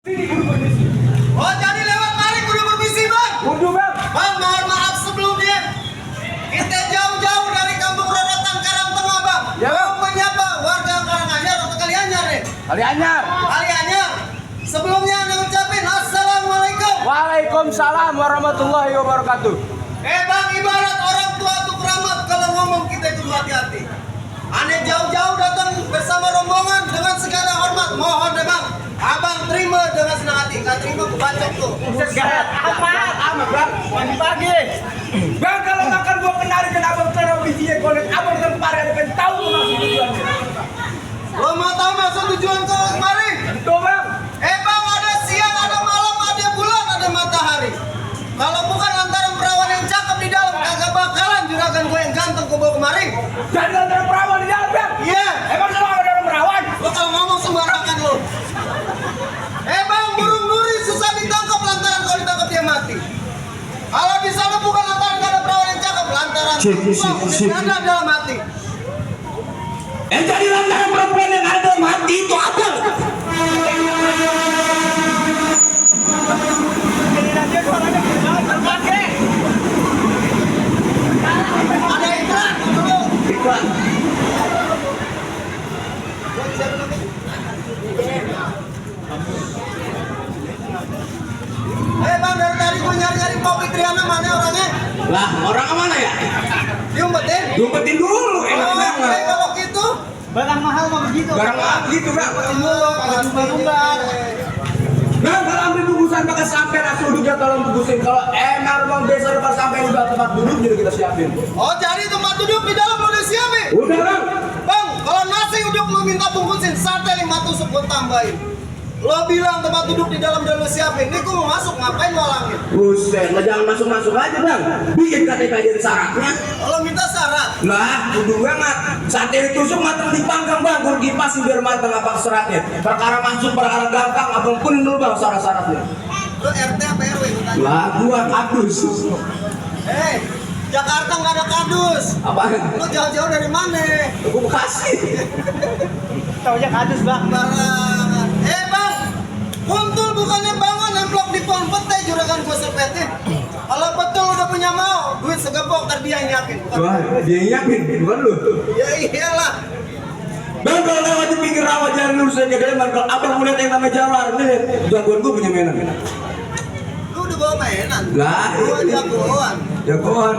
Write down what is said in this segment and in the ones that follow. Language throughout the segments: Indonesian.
Oh, jadi lewat mari kudu permisi, Bang. Kudu, Bang. Bang, mohon maaf sebelumnya. Kita jauh-jauh dari Kampung Rorotan Karangtengah, Bang. Ya, Bang. Menyapa warga Karanganyar atau Kalianyar nih? Kalianyar. Kalianyar. Sebelumnya Anda ucapin Assalamualaikum. Waalaikumsalam warahmatullahi wabarakatuh. Bang, ibarat orang tua tuh keramat, kalau ngomong kita kudu hati-hati. Aneh jauh-jauh datang bersama rombongan dengan segala hormat. Mohon deh, Bang. Abang terima dengan senang hati. Nggak terima bacok tuh. Amat, Bang. Pagi-pagi. Bang, kalau makan gua kenari kenapa terlalu bijinya golek abang lempar ya kan tahu maksud tujuannya. Lo mau tahu maksud tujuan ke kemari? Tuh, Bang. Bang, ada siang, ada malam, ada bulan, ada matahari. Kalau bukan lantaran perawan yang cakep di dalam, kagak bakalan juragan gue yang ganteng gue bawa kemari. Jadi antara perawan di dalam, Bang. Iya. Emang selalu ada orang perawan? Lo kalau ngomong sembarangan lo. Bang, burung duri susah ditangkap lantaran kalau ditangkap dia mati. Kalau di sana bukan lantaran gak ada perawan yang cakep, lantaran ada dalam hati. Jadi lantaran perempuan yang ada dalam hati itu apa? Ada iklan dulu. Iklan. Bang, dari tadi gue nyari-nyari Popi Triana, mana orangnya? Lah, orang mana ya? Diumpetin? Diumpetin dulu, enak banget. Kalau gitu Barang mahal mah begitu. Barang mahal gitu, Bang. kalau jumbar. Bang, kalau ambil bungkusan pakai sampai langsung duduk tolong bungkusin. Kalau emang Bang biasa depan sampai udah tempat duduk jadi kita siapin. Oh, jadi tempat duduk di dalam udah siapin? Udah, Bang. Bang, kalau nasi uduk lu minta bungkusin, sate 5 tusuk gue tambahin. Lo bilang tempat duduk di dalam udah lu siapin. Ini gue mau masuk, ngapain lo alangin? Buset, lah jangan masuk-masuk aja, Bang. Bikin KTP jadi syaratnya. Kalau minta syarat, Lah, kudu banget. Sate ditusuk matang dipanggang, Bang. Kudu dipasin biar matang apa syaratnya. Perkara masuk perkara gampang, abang pun dulu, Bang, syarat-syaratnya. lo RT apa RW gue tanya? Lah, gua kadus. Jakarta nggak ada kardus. Apaan? Lo jauh-jauh dari mana? Gua Bekasi. Taunya kadus, Bang. Barangan. Bang, kuntul bukannya bangun nemplok di pohon petai juragan gue sepetin. Kalau betul udah punya mau, duit segepok ntar dia yang yakin. Wah, dia yakin, bukan lu. Ya iyalah. Bang, kalau lewat di pinggir rawa jangan lurus aja deh, Bang. Kalau abang melihat yang namanya Jawar, nih, jagoan gua punya mainan. Lu udah bawa mainan? Lah, Gua jagoan. jagoan.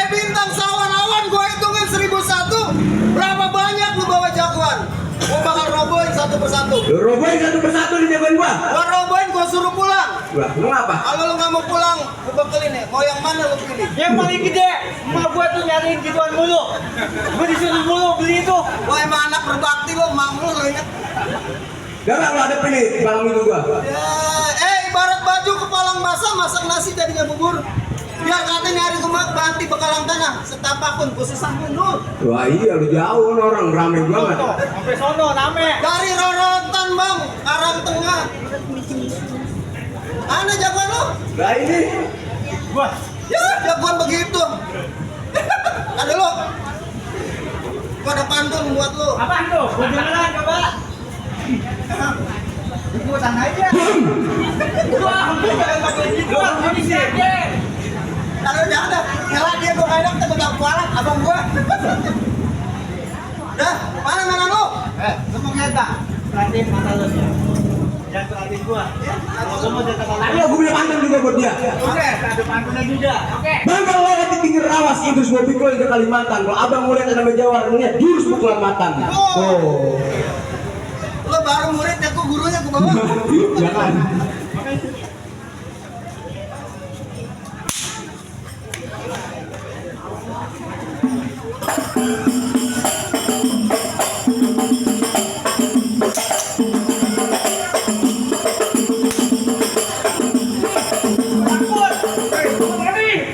Bintang sawan-awan gua hitungin 1001. Berapa banyak lu bawa jagoan? Gua bakal robohin satu persatu. Lu robohin satu persatu di jagoan gua. Gua robohin, gua suruh pulang. Wah, lu ngapa? Kalau lu nggak mau pulang, gua bekelin nih. Mau yang mana lu pilih? Yang paling gede, emak gua tuh nyariin gituan mulu. Gua disuruh mulu beli itu. Wah, emang anak berbakti lo, mam lu inget. Gak lu ada pilih bang minggu gua. Ya, ibarat baju kepalang basah, masak nasi jadinya bubur. Biar katanya hari kemak banti bekalang tanah, setapak pun khusus sambung lu. Wah iya lu jauh orang rame banget. Tuh, sampai sono rame. Dari Rorotan, Bang, Karangtengah. Mana jagoan lu? Lah ini. Wah, Ya, jagoan begitu. Ada lu. Gua ada pantun buat lu. apaan tuh? Gua beneran coba. Ikutan aja. Wah, gua pengen pakai gituan, ini sih. Kalau udah ada, nyala dia gua kayak kita tak kualat, abang gua. Dah, mana mana lu? Lu mau ngeta? Perhatiin mata lu. Jangan perhatiin gua. Kalau lu mau jatuh Tadi aku punya pantun juga buat dia. Oke, ada pantunnya juga. Oke. Bang kalau lewat di pinggir rawas itu semua pikul ke Kalimantan. Kalau abang mau lihat namanya Jawar, lihat jurus pukulan matan. Oh. Lu baru murid, aku gurunya gua bawa. Jangan.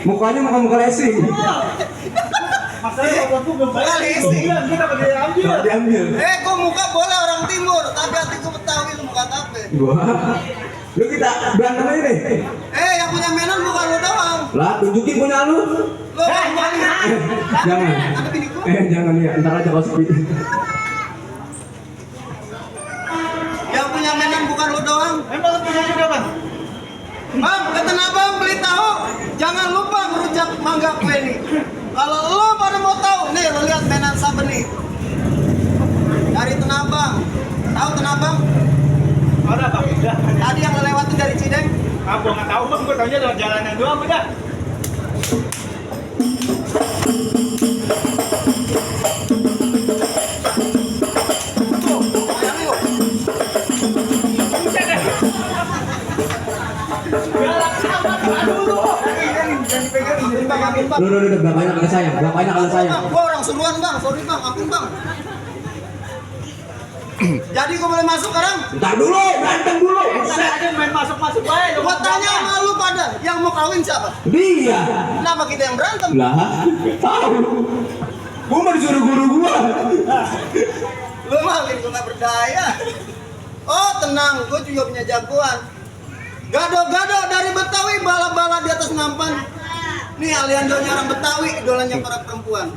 Mukanya muka lesi. Masalahnya waktu belum bayar. Kita pakai ambil. Nggak diambil. Gua muka boleh orang timur, tapi hati gua Betawi, lu muka tape. Wah. Lu kita berantem aja nih. Yang punya mainan bukan lu doang. Lah tunjukin punya lu. Lu jangan. Jangan. Ada bini gua. Jangan ya. Ntar aja kalau sepi. Yang punya mainan bukan lu doang. Emang lebih enggak gue nih. Kalau lo pada mau tahu, nih lo lihat mainan Saben nih. Dari Tenabang. Tahu Tenabang? Ada Bang, udah. Tadi yang lo lewatin dari Cideng. Ah, gua nggak tahu Bang, gua taunya lewat jalanan doang udah. Yang yuk. Udah, bapaknya kalau sayang, bapaknya kalau sayang. Bang, gua orang suruhan bang, sorry bang, ampun bang. Jadi gua boleh masuk sekarang? Bentar dulu, berantem dulu. Saya aja main masuk-masuk baik. Gua tanya sama lu pada, yang mau kawin siapa? Dia. Kenapa kita yang berantem? Lah, tahu. Gua mau disuruh guru gua. Lu makin gua nggak berdaya. Oh tenang, gua juga punya jagoan. Gado-gado dari Betawi, bala-bala di atas nampan. Nih Aliandonya orang Betawi, idolanya para perempuan.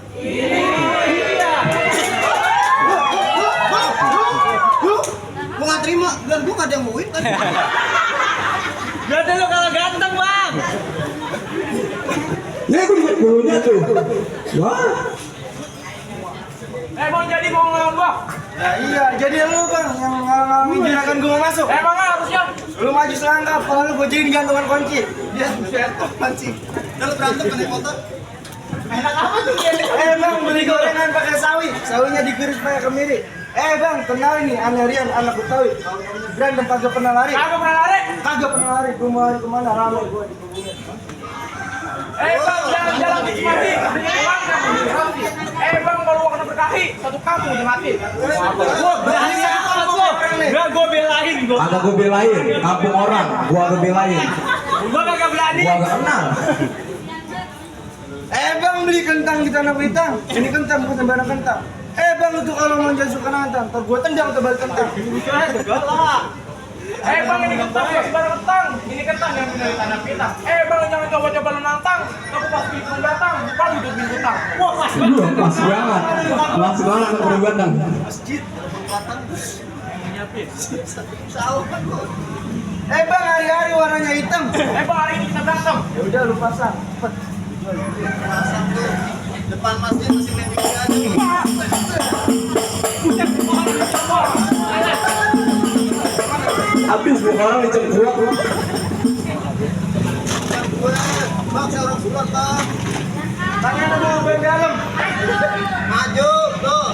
Gua nggak terima, dan gua nggak ada yang mau win kan? Gak ada lo kalau ganteng Bang. Ya gua lihat gurunya tuh. Wah. Bang jadi mau ngelawan gua? Ya iya, jadi lu bang yang ngalang-ngalangin juragan gua mau masuk. Emang harusnya? Lu maju selangkah, kalau gua jadiin gantungan kunci. Dia kunci. Dan lu berantem pakai motor. Enak apa tuh dia? Bang beli gorengan pakai sawi, sawinya digiris pakai kemiri. Bang, kenal nih Anerian anak Betawi. Kalau berantem kagak pernah lari. Kagak pernah lari? Kagak pernah lari, gua mau lari kemana rame gua dihubungin. Bang, jalan mati. Bang, kalau gua kena berkahi, satu kampung udah mati. Gua berani sama lu. Enggak gua belain gua. Agak gua belain, kampung orang, gua agak belain. Gua kagak berani. Gua agak kenal. Bang beli kentang di Tanah Bintang. Ini kentang bukan sembarang kentang. Bang itu kalau mau jadi suka nantang, ntar gua tendang tebal kentang. Enggak lah. Bang, ini kentang, sebarang kentang. Ini kentang yang dari Tanah Bintang. Bang, jangan coba-coba lu nantang. Tapi pas bingung datang, baru hidup bintang. Wah, pas Pas banget. Pas banget aku berbatang. Masjid, tempatan. Tahu kan gua. Bang hari-hari warnanya hitam. Bang, hari ini kita berantem. Ya udah lu pasang. Cepet. Pasang tuh. Depan masjid masih main video aja. Habis orang dicengkuak. Bang, saya orang surat bang. Tangan sama ban dalam. Maju, tuh.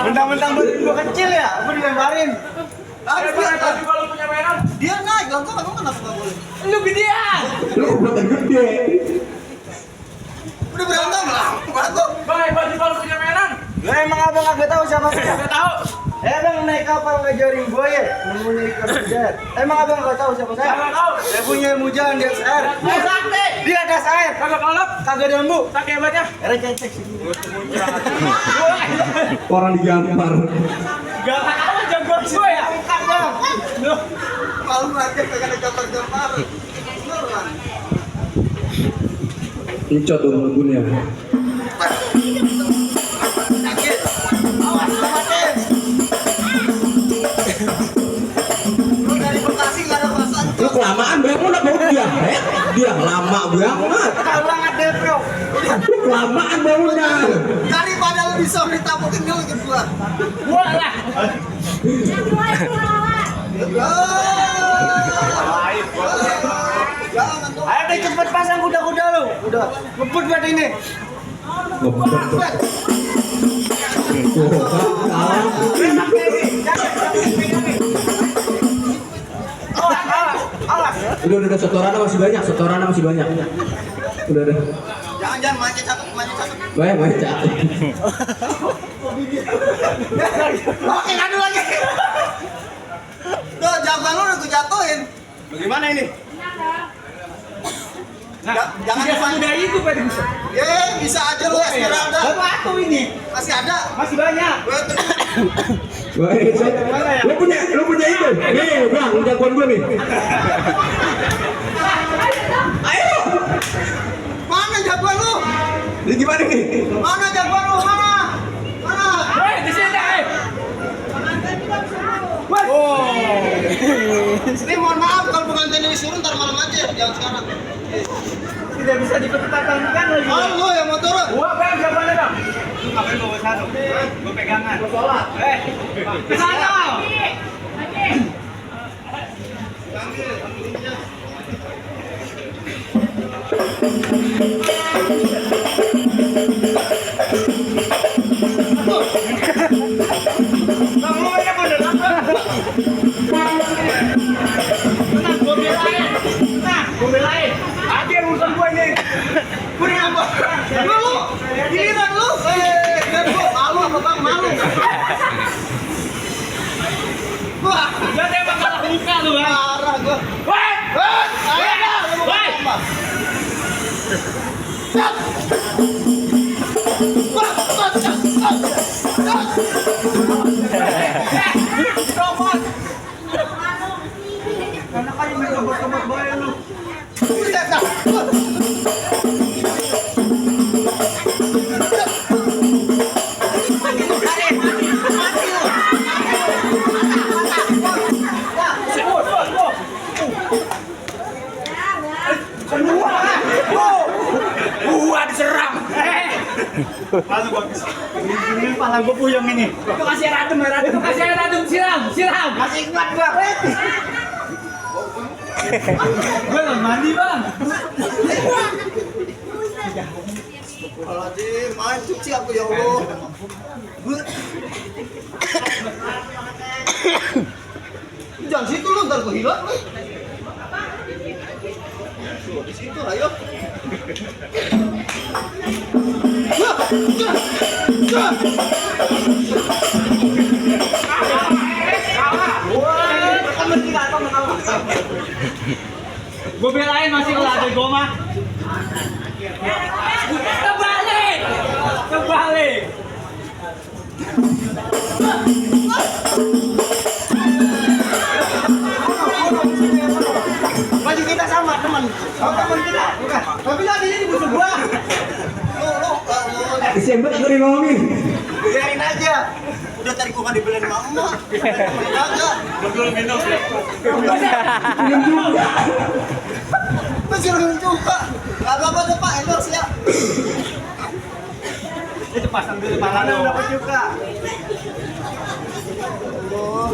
Mentang-mentang badan gua kecil ya, gua dilemparin. Tapi kalau punya mainan, Dia naik, lah gua kenapa nggak boleh? lu gedean. Lu buatan gede. Udah berantem lah, bagus. Bang, kalau punya mainan, Lah emang abang kagak tahu siapa saya? gak tahu. Bang naik kapal ngejaring buaya, nemunya ikan bejar. Emang abang kagak tahu siapa saya? Gak tahu. Saya punya ilmu jalan di atas air. Sakti. Di atas air, Kagak kelelep, kagak ada lembu. sakit hebatnya. Recek sih. Orang digampar. Gak tahu jagoan gue ya. Angkat bang. Malu aja kagak ada gambar-gambar. Beneran. Incot tuh nunggunya. Sakit. Awas, mati. Lu dari Bekasi nggak ada perasaan. Lu kelamaan banget udah bau dia. Dia lama banget. Kalau banget deh bro. Lu kelamaan baunya. Daripada lu bisa ditabukin dulu ke gua. Gua lah. Jangan tuh. Ayo deh cepet pasang kuda-kuda lu. Udah, ngebut buat ini. Udah setorannya masih banyak, setorannya masih banyak. Udah. Jangan macet cakep, macet cakep. Baca. Oke, ngadu lagi. Tuh, jagoan lu udah gue jatuhin. Bagaimana ini? Nah, Jangan tidak semudah itu Pak bisa. Bisa aja lu Esmeralda. Baru aku ini. Masih ada. Masih banyak. Lu punya itu? Nih, Bang, jagoan gue nih. Ayo. Mana jagoan lu? Ini gimana nih? Mana jagoan lu? Mana? Hei, di sini. Oh. Ini mohon maaf kalau pengantin ini suruh ntar malam aja, jangan sekarang. Tidak bisa dipertentangkan lagi. Oh, lu yang mau turun? Gua Bang, jawabannya Bang. Ngapain bawa satu? Gue pegangan. Ke sana. Bang, lu ya bener. Tenang, gua belain. Nah, gua belain. Ada urusan gua ini. Kuring apa? Lu, giliran lu. Biar gua malu apa bang? Malu. Wah, Jangan tembak kalah muka lu, Bang. parah gua. Woi! Ayo dah, lu mau Woi! apa? Cat. Wah, cat, cat, cat, cat. Robot. Karena kali main robot-robot boy lu. Udah dah. Gua diserang. Lalu bagus. Ini kepala gue puyeng ini. Itu kasih radem, Itu kasih radem, siram. Masih kuat bang. Gue belum mandi bang. Alhaji, main cuci aku ya Allah. Jangan situ lu, ntar gua hilang lu. Di situ, ayo. Gue belain masih kalau ada gue mah. Kebalik. Baju kita sama, teman. Teman kita, bukan. Tapi lagi ini musuh gua. Lu. Disembet gue ngomongin. Biarin aja. Udah tadi gua kan dibeliin sama emak. Kagak. Minum. Minum juga. Masih minum juga. Gak apa-apa tuh Pak, endorse ya. Itu pasang dulu malah dapat juga. Allah.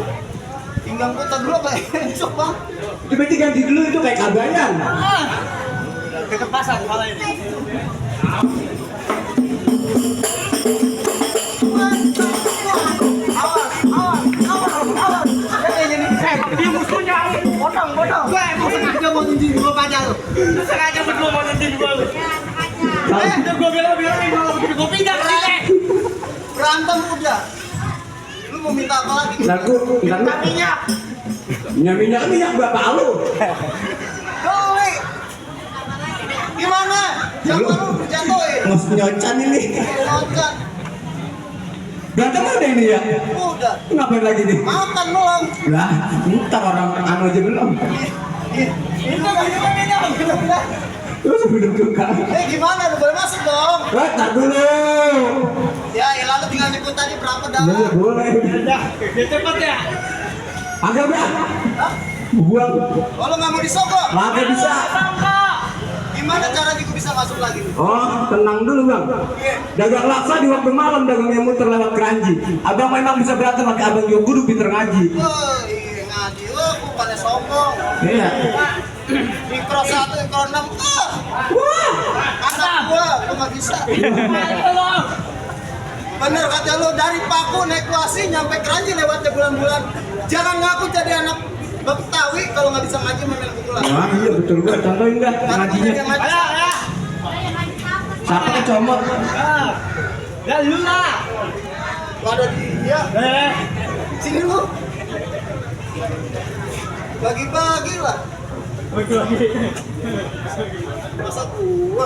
Pinggang gua tak dulu kayak esok Bang. Coba diganti dulu itu kayak kabayan. Dekat pasang malah ini. Dia musuhnya. Potong. Gua emang sengaja mau nyinjing gua pacar lu. Lu sengaja berdua mau nyindir gua lu. Udah gua bilang-bilangin malah begitu gua pindah ke sini. Berantem udah. Lu mau minta apa lagi? Lagu, Minyak. minyak bapak lu. Doi. Gimana? Jangan lu jatuhin. Mas nyocan ini. Loncat. Berantem udah ini ya? Udah. Ngapain lagi nih? Makan belum? Lah, ntar orang anu aja belum. Minum. Terus minum juga. Gimana? Lu boleh masuk dong. Tar dulu. Ya, lalu tinggal nyebut tadi berapa dah? Boleh. Udah, dia cepet ya. Agak udah. Hah? Buang. Oh, lu nggak mau disogok? Agak bisa. Gimana caranya gue bisa masuk lagi? Oh, tenang dulu bang. Dagang laksa di waktu malam dagangnya muter lewat keranji. Abang memang bisa berantem, tapi abang juga kudu pinter ngaji. Oh, iya ngaji. Oh, gue pada sombong. Iya. Mikro 1, mikro 6. Wah. Anak gua, lu nggak bisa. Bener kata lu, dari Paku naik Kuasi nyampe Keranji lewatnya bulan-bulan. Jangan ngaku jadi anak Betawi kalau nggak bisa ngaji main pukulan. Wah, iya betul gua contohin dah Karena gua ngajinya. jadi ngaji. Siapa kecomot? Dan lu lah. Lu ada di dia. Sini lu. Bagi-bagi lah. Bagi-bagi. Masa gua